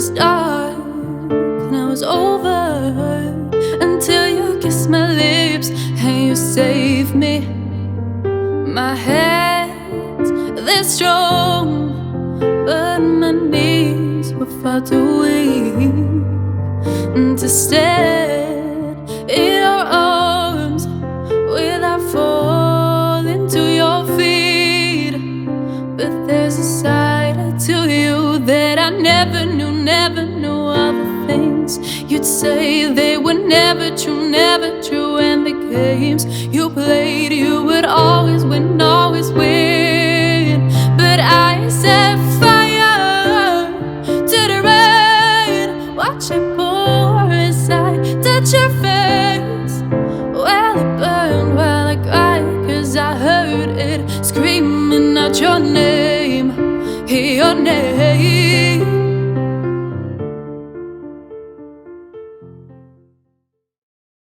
was dark and I was over until you kissed my lips and you saved me. My hands, they're strong, but my knees were far too weak to stand in your arms without falling to your feet. But there's a side to you that I never knew all the things you'd say. They were never true. And the games you played, you would always win. But I set fire to the rain, watch it pour inside, touch your face. Well, it burned while I cried, 'cause I heard it screaming out your name, your name.